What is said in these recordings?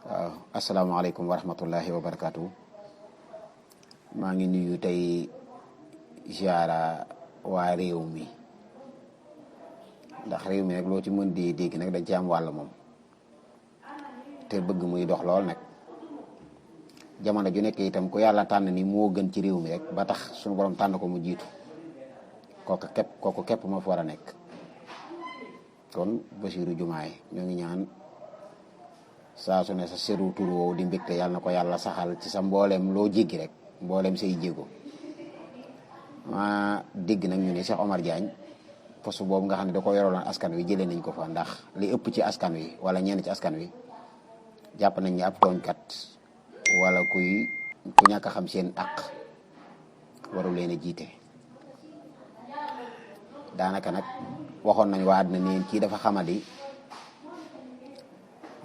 waaw asalaamaaleykum wa rahmatullahi wa barakaatu. maa ngi nuyu tey ziara waa réew mi ndax réew mi nag loo ci mën di dégg nag dañ ci am wàll moom te bëgg muy dox lool nag jamono ju nekk itam ku yàlla tànn ni moo gën ci réew mi rek ba tax suñu borom tànn ko mu jiitu kooku képp moo fa war a nekk. kon Bassirou Diomaye ñoo ngi ñaan saa su ne sa seru tur woowu di mbégte yàlla na ko yàlla saxal ci sa mbooleem loo jéggi rek mbooleem say jéego. ma dégg nag ñu ne Cheikh Omar Diagne poste boobu nga xam ne da ko yoroloon askan wi jëlee nañ ko fa ndax li ëpp ci askan wi wala ñenn ci askan wi jàpp nañ ne ab tooñkat wala ku ñàkk a xam seen àq waru leen a jiite. daanaka nag waxoon nañ waa àddina ne kii dafa xamadi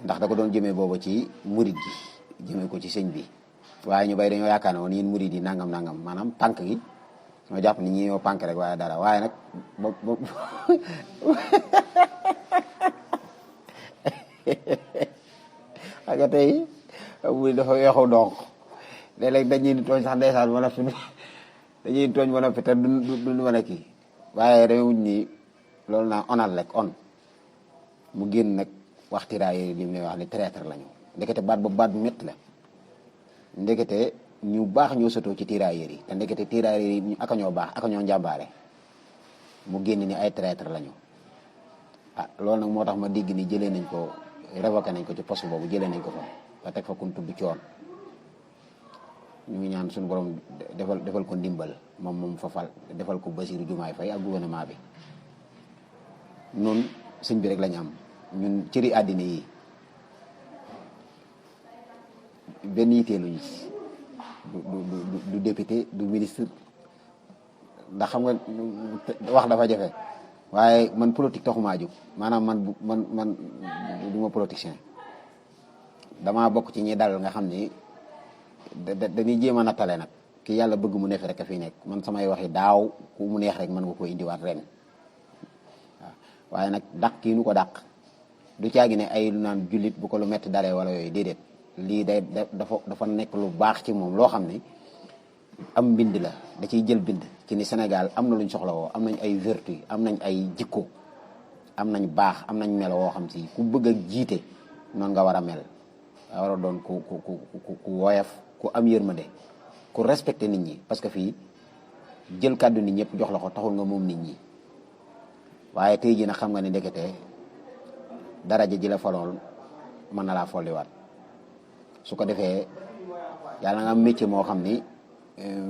ndax da ko doon jëmee booba ci murid gi jëmee ko ci sëñ bi waaye ñu bay dañoo yaakaar ne woon yéen murid yi nangam maanaam pànk gi ñoo jàpp ni ñi ñoo pànk rek waaye dara waaye nag aga tey muy dafa weexu donc léeg-léeg dañuy tooñ sax ndeysaan ba noppi dañuy tooñ ba noppi te du mën a kii waaye dañoo wuñ ni loolu naa onal rek on mu génn nag wax tirailleurs yi li muy wax ni traître lañu ndekete baat bu métti la ndekete ñu baax ñoo sotoo ci tirailleurs yi te ndekete tirailleurs yi aka ñoo baax aka ñoo njàmbaare mu génn ni ay traître lañu. Loolu nag moo tax ma dégg ni jëlee nañ ko révoqué nañ ko ci poste boobu jëlee nañ ko fa ba teg fa kun tudd coon ñu ngi ñaan suñu borom defal ko ndimbal moom fa fal defal ko Bassirou Diomaye Faye ak gouvernement bi. nun sëñ bi rek lañ am ñun cëri àddina yi benn yiteeluñu du député du ministre ndax xam nga wax dafa jafe waaye man politique taxumaa jóg maanaam man du ma politicien damaa bokk ci ñi dal nga xam ni dañuy jéem a nattale nag ki yàlla bëgg mu neex rek a fi nekk man samay waxi daaw ku mu neex rek mën nga ko indiwaat ren waaye nag dàq kii nu ko dàq du caagi ne ay lu naan jullit bu ko lu metti dalee wala yooyu déedéet lii dafa nekk lu baax ci moom loo xam ne am mbind la da ciy jël bind ci ni Sénégal am na luñ soxla woo am nañ ay vertu am nañ ay jikko am nañ baax am nañ melo woo xam si ku bëgg a jiite noonu nga war a mel nga war a doon ku woyof ku am yërmande ku respecté nit ñi parce que fii jël kàddu nit ñëpp jox la ko taxul nga moom nit ñi waaye tey jii nag xam nga ne ndekete daraja ji la falool mën na laa folliwaat su ko defee yàlla nga am métier moo xam ni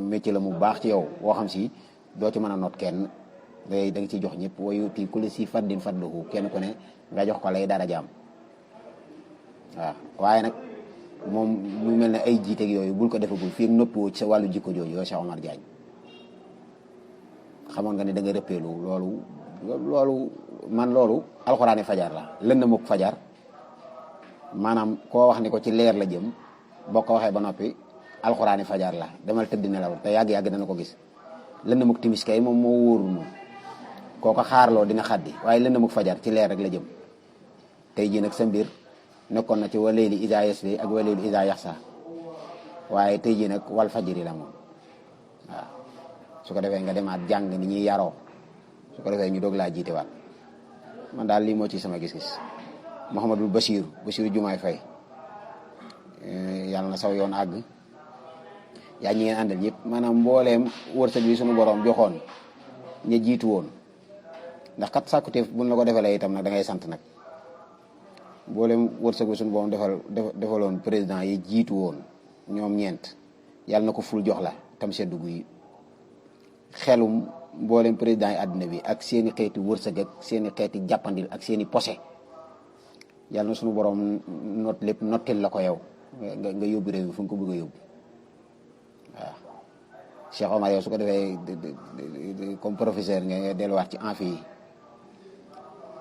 métier la mu baax ci yow woo xam si doo ci mën a not kenn da nga ciy jox ñëpp wayuti ku la si faddin fadluhu kenn ku ne nga jox ko lay darajaam waaw waaye nag moom mu mel ne ay jiiteeg yooyu bul ko defagul fii ak noppiwoo ci sa wàllu jikko jooju yow Cheikh Omar Diagne xamoon nga ne da nga rëppeelu loolu alxuraani fajar la lënd mukk fajar maanaam koo wax ni ko ci leer la jëm boo ko waxee ba noppi alxuraani fajar la demal tëdd nelaw te yàgg-yàgg dana ko gis lënd mukk timis kay moom moo wóorul moom koo ko xaarloo dina xaddi waaye lënd mukk fajar ci leer rek la jëm tey jii nag sa mbir nekkoon na ci waleeli isa yasri ak waleeli isa yaxsa waaye tey jii nag wal fajiri la moom waaw su ko defee nga demaat jàng ni ñuy yaroo su ko defee ñu doog laa jiite waat man daal lii moo ci sama gis-gis Mouhamadou Bassirou Diomaye Faye yàlla na saw yoon àgg yaa ñi ngeen àndal ñëpp maanaam mbooleem wërsëg bi suñu borom joxoon ña jiitu woon ndax kat sàkkuteef buñ la ko defalee itam nag da ngay sant nag mbooleem wërsëg bi suñu borom defaloon président yi jiitu woon ñoom ñeent yàlla na ko ful jox la tam seddu guy xelum mboolem président yi àddina bi ak seeni xeeti wërsëg ak seeni xeeti jàppandil ak seeni posé yàlla na suñu borom not lépp nottil la ko yow nga yóbbu réew mi fu nga ko bëgg a yóbbu waaw Cheikh Omar yow su ko defee comme professeur nga delluwaat ci amphi yi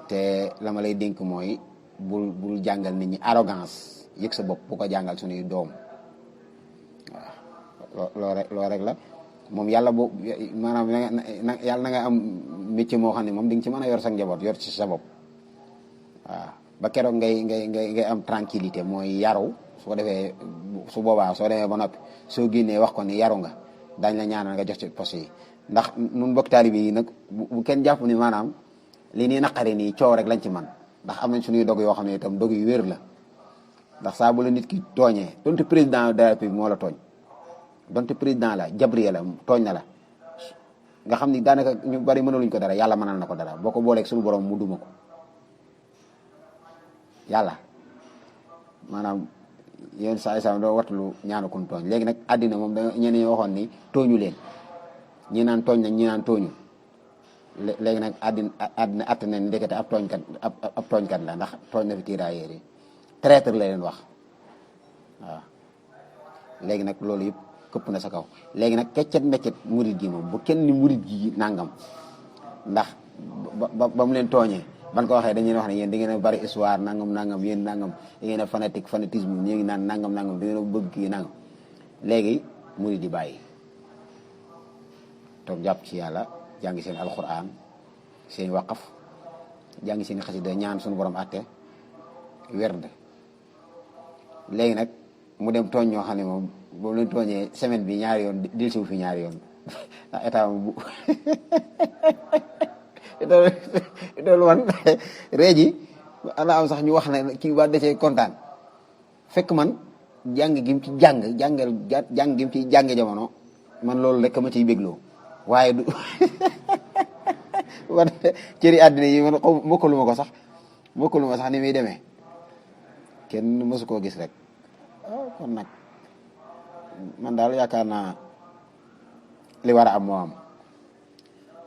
te la ma lay dénk mooy bul jàngal nit ñi arrogance yëg sa bopp bu ko jàngal suñuy doom waaw loo rek la moom yàlla boo maanaam yàlla na nga am métier moo xam ne moom di nga ci mën a yor sa njaboot yor ci sa bopp waaw ba keroog ngay am tranquillité mooy yaru su ko defee su boobaa soo demee ba noppi soo génnee wax ko ni yaru nga dañ la ñaanal nga jox ci poste yi ndax nun bokk taalibe yi nag bu kenn jàpp ni maanaam li nii naqari nii coow rek lañ ci man ndax am nañ suñuy dog yoo xam ne itam dog yu wér la ndax saa bu la nit ki tooñee donte président de la République moo la tooñ donte président la Gabriel la tooñ na la nga xam ni daanaka ñu bari mënaluñ ko dara yàlla mënal na ko dara boo ko booleeg suñu borom mu duma ko yàlla maanaam yéen saa saa doo watlu ñaanu kun tooñ léegi nag àddina moom da ñenn ñi waxoon ni tooñu leen ñi naan tooñ nañ ñi naan tooñu léegi nag àddina att nañ ndekete ab tooñkat la ndax tooñ na fi tirailleurs yi traître la leen wax waaw léegi nag loolu yëpp këpp na sa kaw léegi nag keccet mbeccet murit gi moom bu kenn ni murit gi nangam ndax ba mu leen tooñee ban ko waxee dañuy wax ne yéen da ngeen a bari histoire nangam yéen nangam da ngeen a fanatisme ñu ngi naan nangam da ngeen a bëgg kii nangam léegi murit di bàyyi toog jàpp ci yàlla jàngi seen alquran seen waqaf jàngi seen xasida ñaan suñu borom atte werd léegi nag mu dem tooñ ñoo xam ne moom boobu leen tooñee semaine bi ñaari yoon dil siwu fi ñaari yoon ndax état bu doolu man réegi ana am sax ñu wax ne kii ba desee kontaan fekk man jàng gim ci jàng gim ci jàng jamono man loolu rek ma ciy bégloo waaye du man cëri àddina yi man mokkaluma ko sax ni muy demee kenn mësu koo gis rek kon nag man daal yaakaar naa li war a am moo am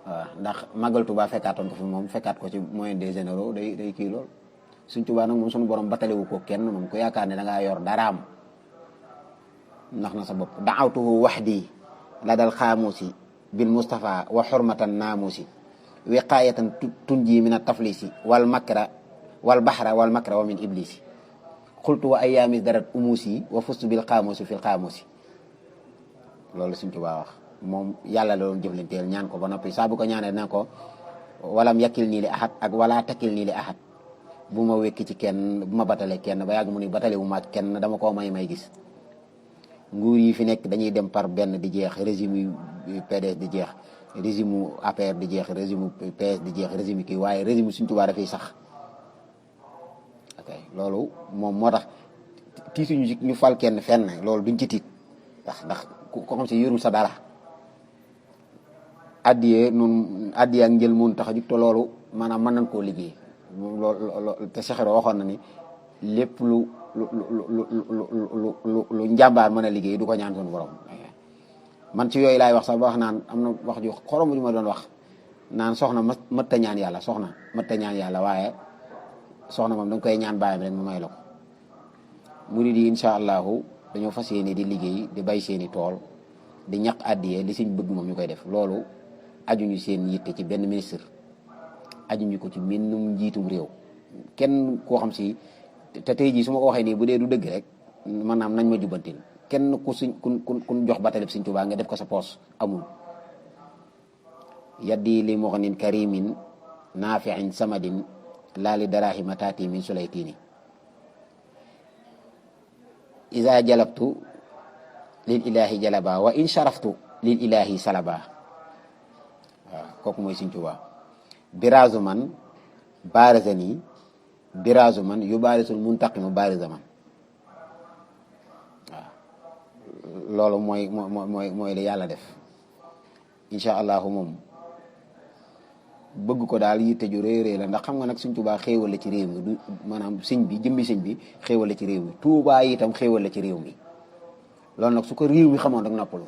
waaw ndax màggal Tuubaa fekkaatoon ko fi moom fekkaat ko ci moyen des généraux day kii lool suñ Tuubaa nag moom suñu borom batalewu ko kenn moom ku yaakaar ne da ngaa yor daraam ndax na sa bopp daawtuhu waxdi la dal xaamusi bil Mustafa wa xurmatan naamusi wiqaayatan tunji min at-taflisi wal makra wal baxra wal makra wa min iblisi xultu wa ayaami darat umusi wa fustu bil xaamusi fil xaamusi loolu suñ Tuubaa wax moom yàlla la doon jëflanteel ñaan ko ba noppi saa bu ko ñaanee na ko walam yakkil nii li ahad ak wala takkil nii li ahad bu ma wekki ci kenn bu ma batale kenn ba yàgg mu ni batale wu ma kenn dama koo may gis nguur yi fi nekk dañuy dem par benn di jeex régime yu PDS di jeex régime APR di jeex régime PS di jeex régime kii waaye régime suñ Tuubaa dafay sax ok loolu moom moo tax tiituñu ci ñu fal kenn fenn loolu duñ ci tiit ndax ko xam si yorul sa dara addiye ak njël mun tax a jug te loolu maanaam mën nañ koo liggéey loolu te Sexero waxoon na ni lépp lu njàmbaar mën a liggéey du ko ñaan suñu borom man ci yooyu laay wax sax ba wax naan am na wax ju xorom ju ma doon wax naan soxna mëtta ñaan yàlla soxna mëtta ñaan yàlla waaye soxna moom da nga koy ñaan bàyyam rek mu may la ko murid yi incha allahu dañoo fas yéene di liggéey di bay seeni tool di ñaq addiye li suñ bëgg moom ñu koy def loolu ajuñu seen yitte ci benn ministre ajuñu ko ci mennum njiitum réew kenn koo xam si te tey jii su ma ko waxee nii bu dee du dëgg rek maanaam nañ ma jubbantil kenn kun jox batalib Sëñ Tuubaa nga def ko sa poos amul yaddi li mughnin karimin nafi'in samadin laa li darahima taati min sulaytini iza jalabtu lil ilahi jalaba wa in sharaftu lil ilahi salaba waaw kooku mooy Sëñ Tuubaa biraazu man barazani biraazu man yu baarisul muntaqimu baariza man waaw loolu mooy li yàlla def incha allahu moom bëgg ko daal yitte ju réy la ndax xam nga nag Sëñ Tuubaa xéewal la ci réew mi du maanaam jëmmi sëñ bi xéewal la ci réew mi Tuubaa itam xéewal la ci réew mi loolu nag su ko réew mi xamoon rek noppalu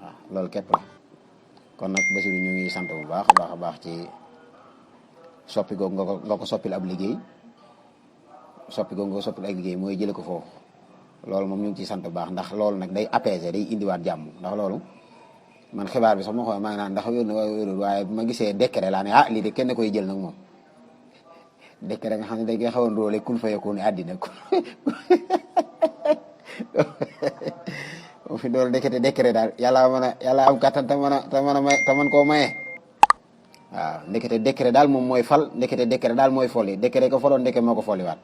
waaw loolu képp la kon nag Basiru ñu ngi sant bu baax a baax ci soppi googu nga ko soppil ab liggéey soppi googu nga ko soppil ab liggéey mooy jële ko foofu loolu moom ñu ngi ciy sant bu baax ndax loolu nag day apaiser day indiwaat jàmm ndax loolu man xibaar bi sax ma xool maa ngi naan ndax wér na waaye bu ma gisee décret laa ne lii de kenn koy jël nag moom décret nga xam ne dañ koy xaw a ndóole kun fa yokku ne àddina fi dool ndekete décret daal yàlla am kattan te mën a may te mën koo maye waaw ndekete décret daal moom mooy fal ndekete décret daal mooy foli décret ko faloon ndeke moo ko foliwaat